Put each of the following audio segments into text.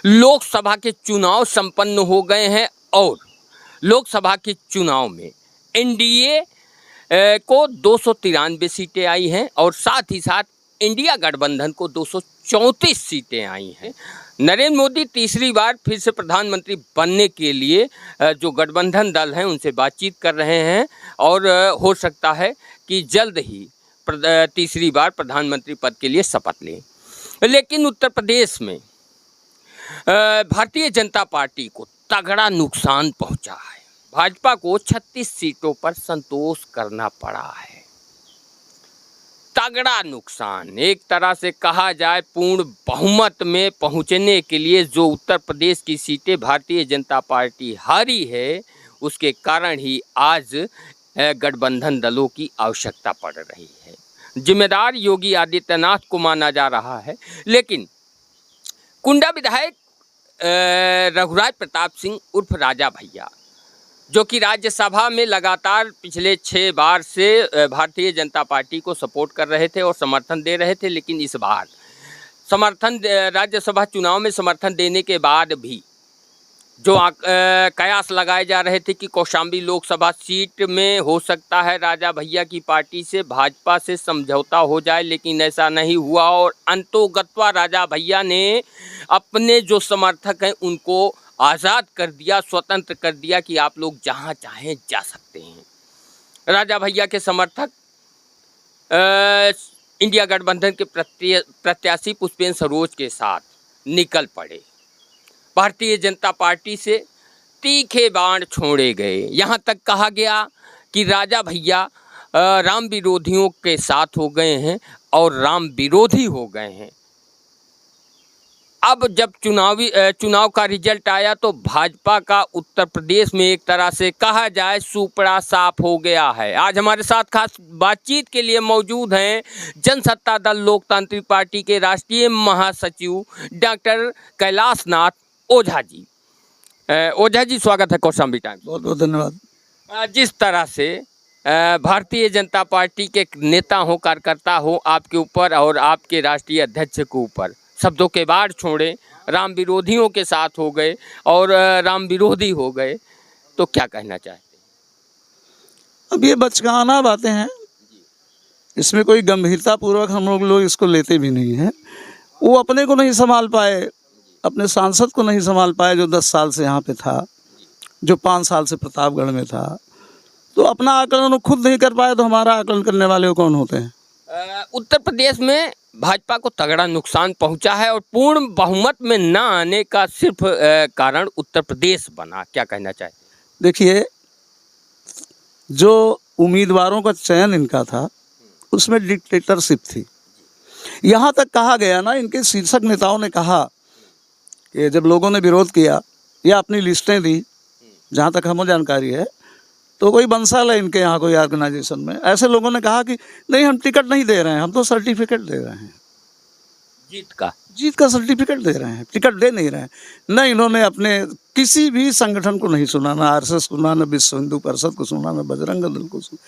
लोकसभा के चुनाव संपन्न हो गए हैं और लोकसभा के चुनाव में एनडीए को 293 सीटें आई हैं और साथ ही साथ इंडिया गठबंधन को 234 सीटें आई हैं। नरेंद्र मोदी तीसरी बार फिर से प्रधानमंत्री बनने के लिए जो गठबंधन दल हैं उनसे बातचीत कर रहे हैं और हो सकता है कि जल्द ही तीसरी बार प्रधानमंत्री पद के लिए शपथ लें। लेकिन उत्तर प्रदेश में भारतीय जनता पार्टी को तगड़ा नुकसान पहुंचा है। भाजपा को 36 सीटों पर संतोष करना पड़ा है। तगड़ा नुकसान, एक तरह से कहा जाए पूर्ण बहुमत में पहुंचने के लिए जो उत्तर प्रदेश की सीटें भारतीय जनता पार्टी हारी है, उसके कारण ही आज गठबंधन दलों की आवश्यकता पड़ रही है। जिम्मेदार योगी आदित्यनाथ को माना जा रहा है, लेकिन कुंडा विधायक रघुराज प्रताप सिंह उर्फ राजा भैया, जो कि राज्यसभा में लगातार पिछले 6 बार से भारतीय जनता पार्टी को सपोर्ट कर रहे थे और समर्थन दे रहे थे, लेकिन इस बार राज्यसभा चुनाव में समर्थन देने के बाद भी जो कयास लगाए जा रहे थे कि कौशाम्बी लोकसभा सीट में हो सकता है राजा भैया की पार्टी से भाजपा से समझौता हो जाए, लेकिन ऐसा नहीं हुआ और अंतोगत्वा राजा भैया ने अपने जो समर्थक हैं उनको आज़ाद कर दिया, स्वतंत्र कर दिया कि आप लोग जहां चाहें जा सकते हैं। राजा भैया के समर्थक इंडिया गठबंधन के प्रत्याशी पुष्पेंद्र सरोज के साथ निकल पड़े। भारतीय जनता पार्टी से तीखे बाण छोड़े गए। यहाँ तक कहा गया कि राजा भैया राम विरोधियों के साथ हो गए हैं और राम विरोधी हो गए हैं। अब जब चुनाव का रिजल्ट आया तो भाजपा का उत्तर प्रदेश में एक तरह से कहा जाए सुपड़ा साफ हो गया है। आज हमारे साथ खास बातचीत के लिए मौजूद हैं जनसत्ता दल लोकतांत्रिक पार्टी के राष्ट्रीय महासचिव डॉक्टर कैलाश नाथ ओझा जी। ओझा जी, स्वागत है कौशाम्बी टाइम्स। बहुत बहुत धन्यवाद। जिस तरह से भारतीय जनता पार्टी के नेता हो, कार्यकर्ता हो, आपके ऊपर और आपके राष्ट्रीय अध्यक्ष के ऊपर शब्दों के बाढ़ छोड़े, राम विरोधियों के साथ हो गए और राम विरोधी हो गए, तो क्या कहना चाहते हैं? अब ये बचकाना बातें हैं, इसमें कोई गंभीरता पूर्वक हम लोग इसको लेते भी नहीं हैं। वो अपने को नहीं संभाल पाए, अपने सांसद को नहीं संभाल पाए जो 10 साल से यहाँ पे था, जो 5 साल से प्रतापगढ़ में था, तो अपना आकलन वो खुद नहीं कर पाए तो हमारा आकलन करने वाले कौन होते हैं? उत्तर प्रदेश में भाजपा को तगड़ा नुकसान पहुंचा है और पूर्ण बहुमत में न आने का सिर्फ कारण उत्तर प्रदेश बना। क्या कहना चाहते? देखिए, जो उम्मीदवारों का चयन इनका था उसमें डिक्टेटरशिप थी। यहाँ तक कहा गया ना, इनके शीर्षक नेताओं ने कहा कि जब लोगों ने विरोध किया या अपनी लिस्टें दी, जहाँ तक हमें जानकारी है, तो कोई बंसल है इनके यहाँ कोई ऑर्गेनाइजेशन में, ऐसे लोगों ने कहा कि नहीं हम टिकट नहीं दे रहे हैं, हम तो सर्टिफिकेट दे रहे हैं, जीत का सर्टिफिकेट दे रहे हैं, टिकट दे नहीं रहे हैं। न इन्होंने अपने किसी भी संगठन को नहीं सुना, ना आरएसएस को, ना विश्व हिंदू परिषद को सुना, ना बजरंग दल को सुना,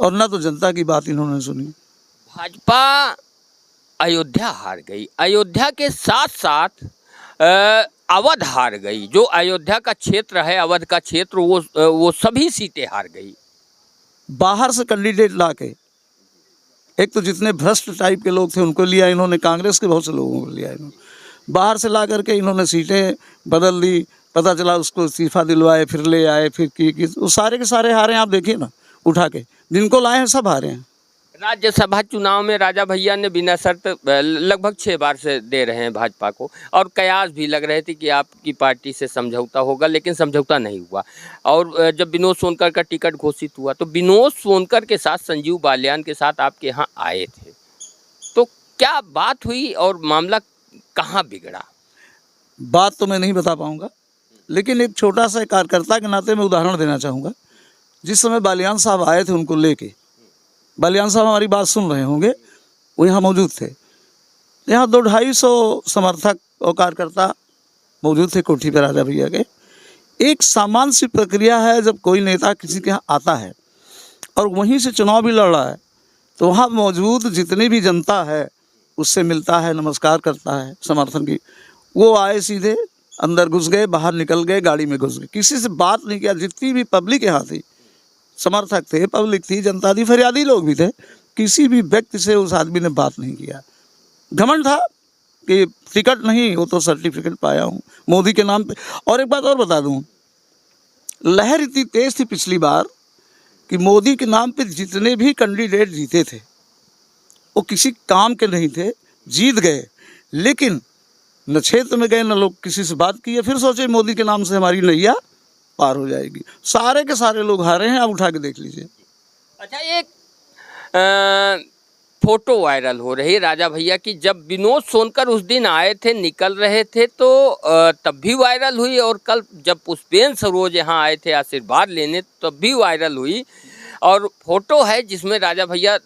और ना तो जनता की बात इन्होंने सुनी। भाजपा अयोध्या हार गई, अयोध्या के साथ साथ अवध हार गई। जो अयोध्या का क्षेत्र है, अवध का क्षेत्र, वो सभी सीटें हार गई। बाहर से कैंडिडेट लाके, एक तो जितने भ्रष्ट टाइप के लोग थे उनको लिया इन्होंने, कांग्रेस के बहुत से लोगों को लिया इन्होंने, बाहर से ला करके इन्होंने सीटें बदल दी। पता चला उसको इस्तीफा दिलवाए, फिर ले आए, फिर की वो सारे के सारे हारे हैं। आप देखिए ना, उठा के जिनको लाए हैं सब हारे हैं। राज्यसभा चुनाव में राजा भैया ने बिना शर्त लगभग 6 बार से दे रहे हैं भाजपा को, और कयास भी लग रहे थे कि आपकी पार्टी से समझौता होगा, लेकिन समझौता नहीं हुआ। और जब विनोद सोनकर का टिकट घोषित हुआ तो विनोद सोनकर के साथ संजीव बालियान के साथ आपके यहाँ आए थे, तो क्या बात हुई और मामला कहाँ बिगड़ा? बात तो मैं नहीं बता पाऊँगा, लेकिन एक छोटा सा कार्यकर्ता के नाते मैं उदाहरण देना चाहूँगा। जिस समय बालियान साहब आए थे उनको लेके, बालियान साहब हमारी बात सुन रहे होंगे, वो यहाँ मौजूद थे। यहाँ 200-250 समर्थक और कार्यकर्ता मौजूद थे कोठी पर राजा भैया के। एक सामान्य सी प्रक्रिया है, जब कोई नेता किसी के यहाँ आता है और वहीं से चुनाव भी लड़ रहा है, तो वहाँ मौजूद जितनी भी जनता है उससे मिलता है, नमस्कार करता है, समर्थन की वो आए सीधे अंदर घुस गए, बाहर निकल गए, गाड़ी में घुस गए, किसी से बात नहीं किया। जितनी भी पब्लिक यहाँ थी, समर्थक थे, पब्लिक थी, जनता थी, फरियादी लोग भी थे, किसी भी व्यक्ति से उस आदमी ने बात नहीं किया। घमंड था कि टिकट नहीं, वो तो सर्टिफिकेट पाया हूँ मोदी के नाम पे। और एक बात और बता दूँ, लहर इतनी तेज थी पिछली बार कि मोदी के नाम पे जितने भी कैंडिडेट जीते थे वो किसी काम के नहीं थे, जीत गए, लेकिन न क्षेत्र में गए, न लोग किसी से बात किए। फिर सोचे मोदी के नाम से हमारी नैया पार हो जाएगी। सारे के सारे लोग हारे हैं, आप उठा के देख लीजिए। अच्छा, एक फोटो वायरल हो रही है राजा भैया की, जब विनोद सोनकर उस दिन आए थे, निकल रहे थे, तो तब भी वायरल हुई, और कल जब पुष्पेंद्र सरोज यहाँ आए थे आशीर्वाद लेने तब भी वायरल हुई। और फोटो है जिसमें राजा भैया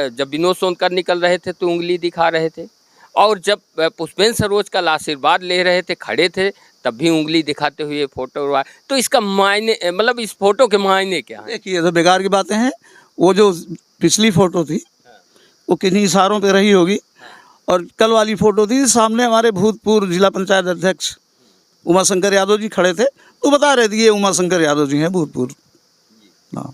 जब विनोद सोनकर निकल रहे थे तो उंगली दिखा रहे थे, और जब पुष्पेंद्र सरोज का आशीर्वाद ले रहे थे, खड़े थे, तब भी उंगली दिखाते हुए फोटो। तो इसका मायने, मतलब इस फोटो के मायने क्या है? देखिए, तो बेकार की बातें हैं। वो जो पिछली फोटो थी वो किन्हीं इशारों पे रही होगी, और कल वाली फोटो थी, सामने हमारे भूतपूर्व जिला पंचायत अध्यक्ष उमाशंकर यादव जी खड़े थे, तो बता रहे थे ये उमाशंकर यादव जी हैं भूतपूर्व। हाँ,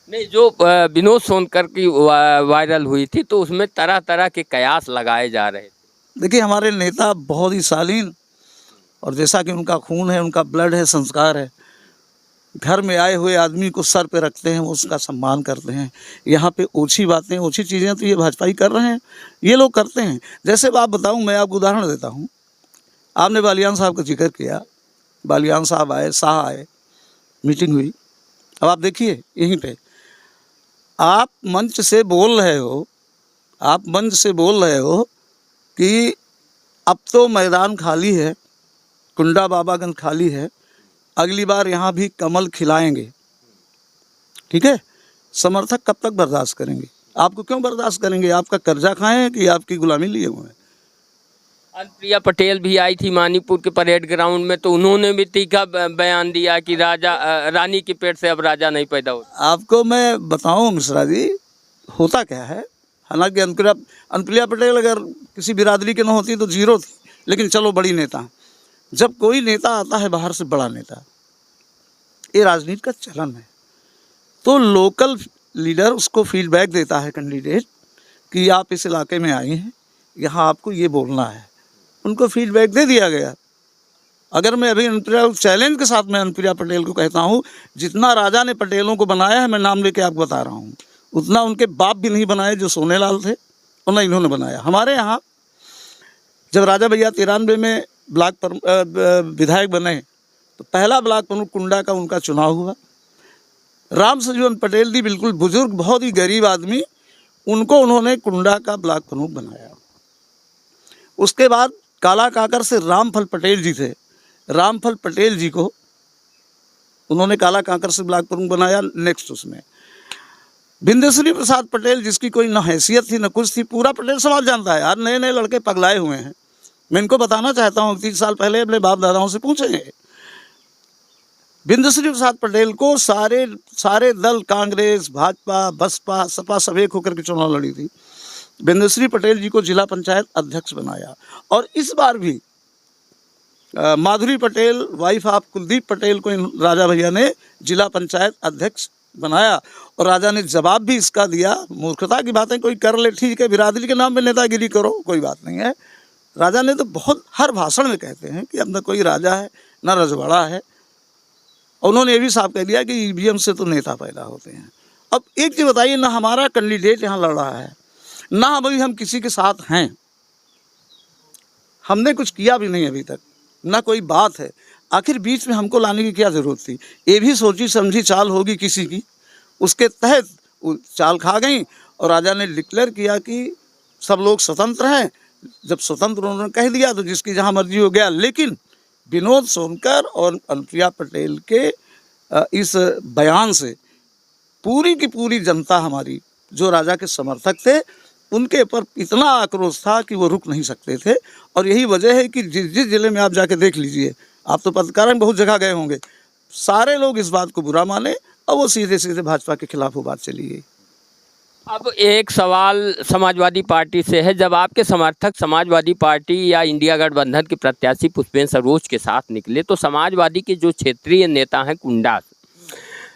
नहीं, जो विनोद सोनकर की वायरल हुई थी तो उसमें तरह तरह के कयास लगाए जा रहे थे। देखिए, हमारे नेता बहुत ही शालीन, और जैसा कि उनका खून है, उनका ब्लड है, संस्कार है, घर में आए हुए आदमी को सर पे रखते हैं, उसका सम्मान करते हैं। यहाँ पे ओछी बातें, ओछी चीज़ें तो ये भाजपा ही कर रहे हैं, ये लोग करते हैं। जैसे आप बताऊँ, मैं आपको उदाहरण देता हूँ। आपने बालियान साहब का जिक्र किया, बालियान साहब आए, शाह आए, मीटिंग हुई। अब आप देखिए, यहीं पे आप मंच से बोल रहे हो, आप मंच से बोल रहे हो कि अब तो मैदान खाली है, कुंडा बाबागंज खाली है, अगली बार यहाँ भी कमल खिलाएंगे। ठीक है, समर्थक कब तक बर्दाश्त करेंगे? आपको क्यों बर्दाश्त करेंगे? आपका कर्जा खाएं हैं कि आपकी गुलामी लिए हुए हैं? अनुप्रिया पटेल भी आई थी मानीपुर के परेड ग्राउंड में, तो उन्होंने भी तीखा बयान दिया कि रानी के पेट से अब राजा नहीं पैदा होता। आपको मैं बताऊं मिश्रा जी, होता क्या है, हालांकि अनुप्रिया पटेल अगर किसी बिरादरी के न होती तो जीरो थी, लेकिन चलो बड़ी नेता। जब कोई नेता आता है बाहर से, बड़ा नेता, ये राजनीति का चलन है, तो लोकल लीडर उसको फीडबैक देता है कैंडिडेट कि आप इस इलाके में आए हैं, यहाँ आपको ये बोलना है। उनको फीडबैक दे दिया गया। अगर मैं अभी अनुप्रिया चैलेंज के साथ मैं अनुप्रिया पटेल को कहता हूँ, जितना राजा ने पटेलों को बनाया है, मैं नाम लेके आपको बता रहा हूँ, उतना उनके बाप भी नहीं बनाए जो सोनेलाल थे, और ना इन्होंने बनाया। हमारे यहाँ जब राजा भैया 93 में ब्लॉक पर विधायक बने, तो पहला ब्लॉक प्रमुख कुंडा का उनका चुनाव हुआ। राम सजीवन पटेल जी, बिल्कुल बुजुर्ग, बहुत ही गरीब आदमी, उनको उन्होंने कुंडा का ब्लॉक प्रमुख बनाया। उसके बाद काला काकर से रामफल पटेल जी थे, रामफल पटेल जी को उन्होंने काला काकर से ब्लॉक प्रमुख बनाया। नेक्स्ट उसमें बिंदेश्वरी प्रसाद पटेल, जिसकी कोई न हैसियत थी न कुछ थी, पूरा पटेल समाज जानता है यार, नए नए लड़के पगलाए हुए हैं। मैं इनको बताना चाहता हूँ, 30 साल पहले अपने बाप दादाओं से पूछेंगे। बिंदेश्वरी प्रसाद पटेल को सारे दल, कांग्रेस, भाजपा, बसपा, सपा सब एक होकर के चुनाव लड़ी थी। बिंदेश्वरी पटेल जी को जिला पंचायत अध्यक्ष बनाया। और इस बार भी माधुरी पटेल, वाइफ ऑफ कुलदीप पटेल, को राजा भैया ने जिला पंचायत अध्यक्ष बनाया। और राजा ने जवाब भी इसका दिया, मूर्खता की बातें कोई कर ले, ठीक है, बिरादरी के नाम पे नेतागिरी करो, कोई बात नहीं है। राजा ने तो बहुत, हर भाषण में कहते हैं कि अब न कोई राजा है न रजवाड़ा है। और उन्होंने ये भी साफ कह दिया कि ईवीएम से तो नेता पैदा होते हैं। अब एक चीज़ बताइए, ना हमारा कैंडिडेट यहाँ लड़ रहा है, ना अभी हम किसी के साथ हैं, हमने कुछ किया भी नहीं अभी तक, ना कोई बात है। आखिर बीच में हमको लाने की क्या ज़रूरत थी? ये भी सोची समझी चाल होगी किसी की, उसके तहत वो चाल खा गई। और राजा ने डिक्लेयर किया कि सब लोग स्वतंत्र हैं। जब स्वतंत्र उन्होंने कह दिया तो जिसकी जहाँ मर्जी हो गया। लेकिन विनोद सोनकर और अनुप्रिया पटेल के इस बयान से पूरी की पूरी जनता हमारी, जो राजा के समर्थक थे, उनके ऊपर इतना आक्रोश था कि वो रुक नहीं सकते थे। और यही वजह है कि जिस जिले में आप जाके देख लीजिए, आप तो पत्रकार में बहुत जगह गए होंगे, सारे लोग इस बात को बुरा माने और वो सीधे सीधे भाजपा के खिलाफ वो बात चली गई। अब एक सवाल समाजवादी पार्टी से है। जब आपके समर्थक समाजवादी पार्टी या इंडिया गठबंधन के प्रत्याशी पुष्पेंद्र सरोज के साथ निकले, तो समाजवादी के जो क्षेत्रीय नेता हैं कुंडा,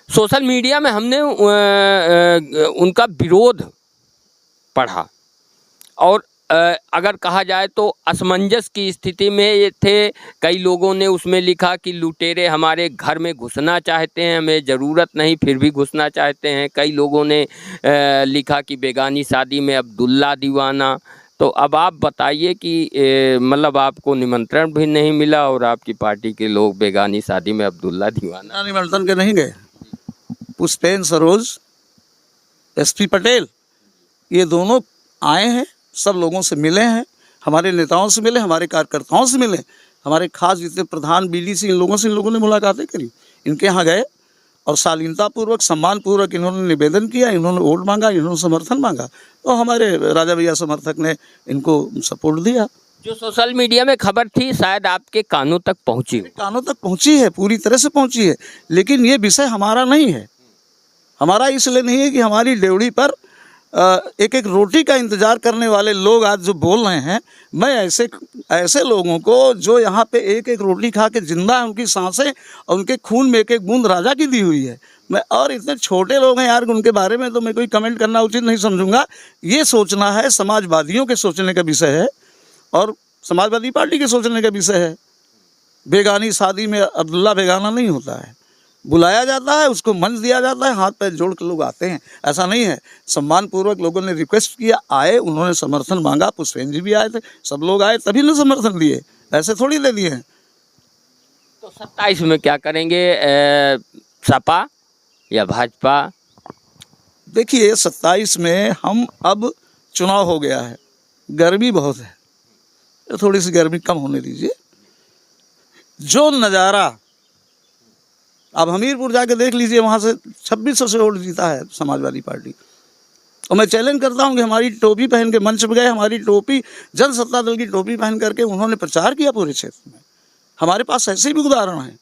सोशल मीडिया में हमने उनका विरोध पढ़ा और अगर कहा जाए तो असमंजस की स्थिति में ये थे। कई लोगों ने उसमें लिखा कि लुटेरे हमारे घर में घुसना चाहते हैं, हमें ज़रूरत नहीं फिर भी घुसना चाहते हैं। कई लोगों ने लिखा कि बेगानी शादी में अब्दुल्ला दीवाना। तो अब आप बताइए कि मतलब आपको निमंत्रण भी नहीं मिला और आपकी पार्टी के लोग बेगानी शादी में अब्दुल्ला दीवाना। निमंत्रण के नहीं गए। पुष्पेंद्र सरोज, एसपी पटेल, ये दोनों आए हैं, सब लोगों से मिले हैं, हमारे नेताओं से मिले, हमारे कार्यकर्ताओं से मिले, हमारे खास जितने प्रधान बीडीसी इन लोगों ने मुलाकातें करी, इनके यहाँ गए और शालीनतापूर्वक सम्मानपूर्वक इन्होंने निवेदन किया, इन्होंने वोट मांगा, इन्होंने समर्थन मांगा, तो हमारे राजा भैया समर्थक ने इनको सपोर्ट दिया। जो सोशल मीडिया में खबर थी शायद आपके कानों तक पहुंची। कानों तक पहुंची है, पूरी तरह से पहुंची है, लेकिन ये विषय हमारा नहीं है। हमारा इसलिए नहीं है कि हमारी ड्योढ़ी पर एक एक रोटी का इंतज़ार करने वाले लोग आज जो बोल रहे हैं, मैं ऐसे लोगों को जो यहाँ पे एक एक रोटी खा के जिंदा है, उनकी सांसें और उनके खून में एक एक बूंद राजा की दी हुई है, मैं और इतने छोटे लोग हैं यार, उनके बारे में तो मैं कोई कमेंट करना उचित नहीं समझूंगा। ये सोचना है समाजवादियों के सोचने का विषय है और समाजवादी पार्टी के सोचने का विषय है। बेगानी शादी में अब्दुल्ला बेगाना नहीं होता है, बुलाया जाता है, उसको मंच दिया जाता है, हाथ पैर जोड़ के लोग आते हैं, ऐसा नहीं है। सम्मानपूर्वक लोगों ने रिक्वेस्ट किया, आए, उन्होंने समर्थन मांगा, पुष्पेंद्र जी भी आए थे, सब लोग आए तभी ने समर्थन दिए, ऐसे थोड़ी दे दिए हैं। तो 27 में क्या करेंगे, सपा या भाजपा? देखिए 27 में हम अब चुनाव हो गया है, गर्मी बहुत है, तो थोड़ी सी गर्मी कम होने दीजिए। जो नज़ारा अब हमीरपुर जाके देख लीजिए, वहाँ से 2600 से वोट जीता है समाजवादी पार्टी। और मैं चैलेंज करता हूँ कि हमारी टोपी पहन के मंच पर गए, हमारी टोपी जनसत्ता दल की टोपी पहन करके उन्होंने प्रचार किया पूरे क्षेत्र में। हमारे पास ऐसे भी उदाहरण हैं।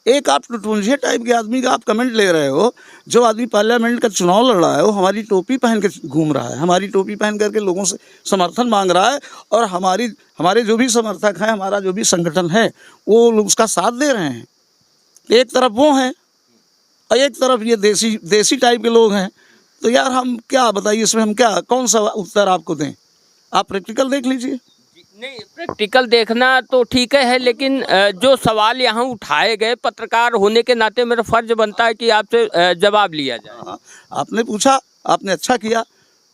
एक आप टुटुंजिया टाइप के आदमी का आप कमेंट ले रहे हो, जो आदमी पार्लियामेंट का चुनाव लड़ रहा है वो हमारी टोपी पहन के घूम रहा है, हमारी टोपी पहन करके लोगों से समर्थन मांग रहा है, और हमारे जो भी समर्थक हैं, हमारा जो भी संगठन है, वो उसका साथ दे रहे हैं। एक तरफ वो हैं और एक तरफ ये देसी टाइप के लोग हैं। तो यार हम क्या बताइए, इसमें हम क्या कौन सा उत्तर आपको दें? आप प्रैक्टिकल देख लीजिए। नहीं, प्रैक्टिकल देखना तो ठीक है, लेकिन जो सवाल यहाँ उठाए गए, पत्रकार होने के नाते मेरा फर्ज बनता है कि आपसे जवाब लिया जाए। हाँ, आपने पूछा, आपने अच्छा किया,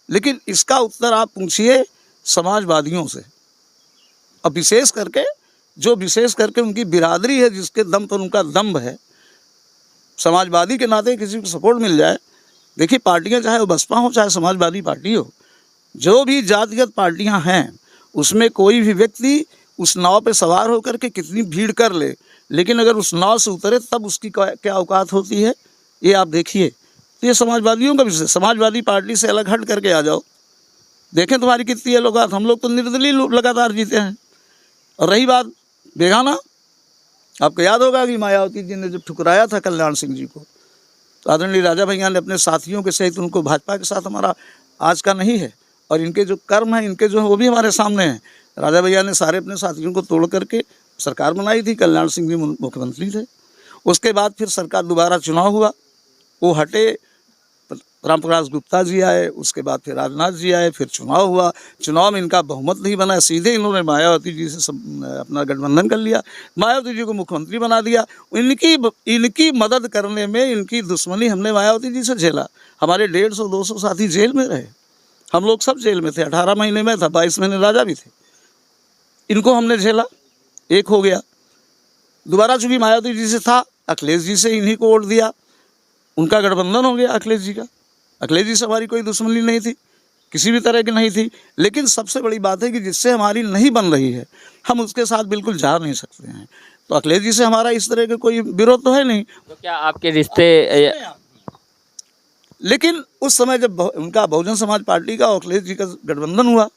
लेकिन इसका उत्तर आप पूछिए समाजवादियों से, और विशेष करके उनकी बिरादरी है, जिसके दम पर उनका दम्भ है। समाजवादी के नाते किसी को सपोर्ट मिल जाए। देखिए पार्टियां, चाहे वो बसपा हो चाहे समाजवादी पार्टी हो, जो भी जातिगत पार्टियां हैं, उसमें कोई भी व्यक्ति उस नाव पे सवार होकर के कितनी भीड़ कर ले, लेकिन अगर उस नाव से उतरे तब उसकी क्या औकात होती है, ये आप देखिए। तो ये समाजवादियों का विषय। समाजवादी पार्टी से अलग हट करके आ जाओ, देखें तुम्हारी कितनी है औकात। हम लोग तो निर्दलीय लगातार जीते हैं। और रही बात बेगाना, आपको याद होगा कि मायावती जी ने जब ठुकराया था कल्याण सिंह जी को, तो आदरणीय राजा भैया ने अपने साथियों के सहित उनको, भाजपा के साथ हमारा आज का नहीं है, और इनके जो कर्म हैं, इनके जो वो भी हमारे सामने हैं। राजा भैया ने सारे अपने साथियों को तोड़ करके सरकार बनाई थी, कल्याण सिंह जी मुख्यमंत्री थे। उसके बाद फिर सरकार दोबारा चुनाव हुआ, वो हटे, रामप्रकाश गुप्ता जी आए, उसके बाद फिर राजनाथ जी आए, फिर चुनाव हुआ। चुनाव में इनका बहुमत नहीं बना, सीधे इन्होंने मायावती जी से अपना गठबंधन कर लिया, मायावती जी को मुख्यमंत्री बना दिया। इनकी मदद करने में इनकी दुश्मनी हमने मायावती जी से झेला। हमारे 150-200 साथी जेल में रहे, हम लोग सब जेल में थे। 18 महीने में था, 22 महीने राजा भी थे। इनको हमने झेला, एक हो गया। दोबारा चूँकि मायावती जी से था, अखिलेश जी से इन्हीं को वोट दिया, उनका गठबंधन हो गया अखिलेश जी का। अखिलेश जी से हमारी कोई दुश्मनी नहीं थी, किसी भी तरह की नहीं थी। लेकिन सबसे बड़ी बात है कि जिससे हमारी नहीं बन रही है, हम उसके साथ बिल्कुल जा नहीं सकते हैं। तो अखिलेश जी से हमारा इस तरह का कोई विरोध तो है नहीं। तो क्या आपके रिश्ते, लेकिन उस समय जब उनका बहुजन समाज पार्टी का और अखिलेश जी का गठबंधन हुआ,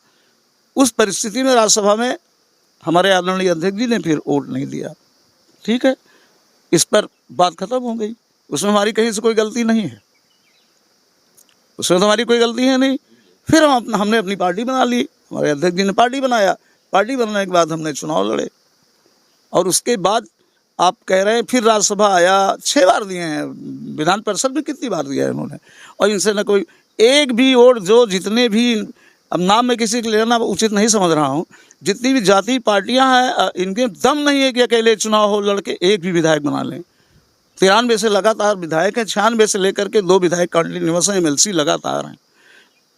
उस परिस्थिति में राज्यसभा में हमारे आदरणीय अध्यक्ष जी ने फिर वोट नहीं दिया। ठीक है, इस पर बात खत्म हो गई, उसमें हमारी कहीं से कोई गलती नहीं है। उसमें तो हमारी कोई गलती है नहीं। फिर हमने अपनी पार्टी बना ली, हमारे अध्यक्ष जी ने पार्टी बनाया, पार्टी बनाने के बाद हमने चुनाव लड़े, और उसके बाद आप कह रहे हैं फिर राज्यसभा आया, 6 बार दिए हैं, विधान परिषद में कितनी बार दिया है उन्होंने, और इनसे न कोई एक भी वोट, जो जितने भी, अब नाम में किसी को लेना उचित नहीं समझ रहा हूँ, जितनी भी जाति पार्टियां हैं, इनके दम नहीं है कि अकेले चुनाव हो लड़के एक भी विधायक बना लें। 93 से लगातार विधायक हैं, 96 से लेकर के 2 विधायक कंटिन्यूअस हैं, MLC लगातार हैं,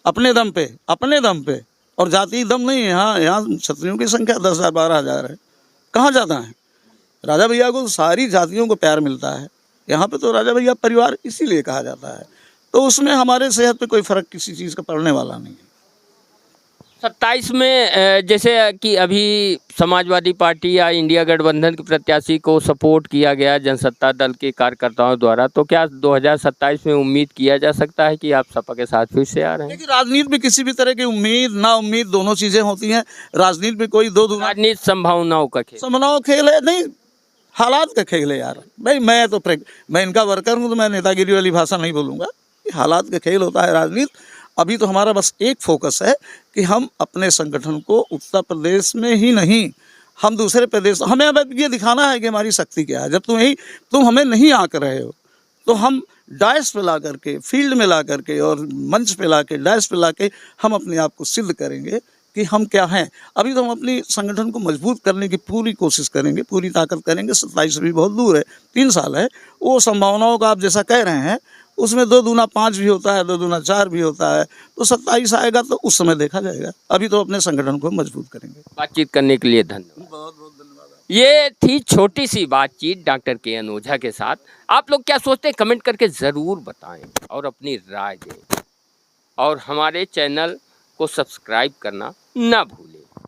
अपने दम पे, और जाति दम नहीं है। यहाँ क्षत्रियों की संख्या 10,000 12,000 है, कहाँ ज़्यादा है। राजा भैया को सारी जातियों को प्यार मिलता है, यहाँ पे तो राजा भैया परिवार इसीलिए कहा जाता है, तो उसमें हमारे सेहत पे कोई फ़र्क किसी चीज़ का पड़ने वाला नहीं है। 27 में जैसे कि अभी समाजवादी पार्टी या इंडिया गठबंधन के प्रत्याशी को सपोर्ट किया गया जनसत्ता दल के कार्यकर्ताओं द्वारा, तो क्या 2027 में उम्मीद किया जा सकता है कि आप सपा के साथ फिर से आ रहे हैं? देखिए, राजनीति में किसी भी तरह की उम्मीद ना उम्मीद दोनों चीज़ें होती हैं। राजनीति में कोई दो दूना राजनीति संभावनाओं का खेल, संभावनाओं खेल है नहीं, हालात का खेल है यार। भाई मैं इनका वर्कर हूँ, तो मैं नेतागिरी वाली भाषा नहीं बोलूँगा। हालात का खेल होता है राजनीति। अभी तो हमारा बस एक फोकस है कि हम अपने संगठन को उत्तर प्रदेश में ही नहीं, हम दूसरे प्रदेश, हमें अब ये दिखाना है कि हमारी शक्ति क्या है। जब तुम हमें नहीं आकर रहे हो, तो हम डायस पे ला करके, फील्ड में ला करके और मंच पे ला के, डायस पे ला के हम अपने आप को सिद्ध करेंगे कि हम क्या हैं। अभी तो हम अपनी संगठन को मजबूत करने की पूरी कोशिश करेंगे, पूरी ताकत करेंगे। 27 भी बहुत दूर है, 3 साल है। वो संभावनाओं का आप जैसा कह रहे हैं, उसमें 2 दूना 5 भी होता है, 2 दूना 4 भी होता है, तो 27 आएगा तो उस समय देखा जाएगा। अभी तो अपने संगठन को मजबूत करेंगे। बातचीत करने के लिए धन्यवाद। बहुत बहुत धन्यवाद। ये थी छोटी सी बातचीत डॉक्टर के.एन. ओझा के साथ। आप लोग क्या सोचते हैं कमेंट करके ज़रूर बताएं और अपनी राय दें, और हमारे चैनल को सब्सक्राइब करना ना भूलें।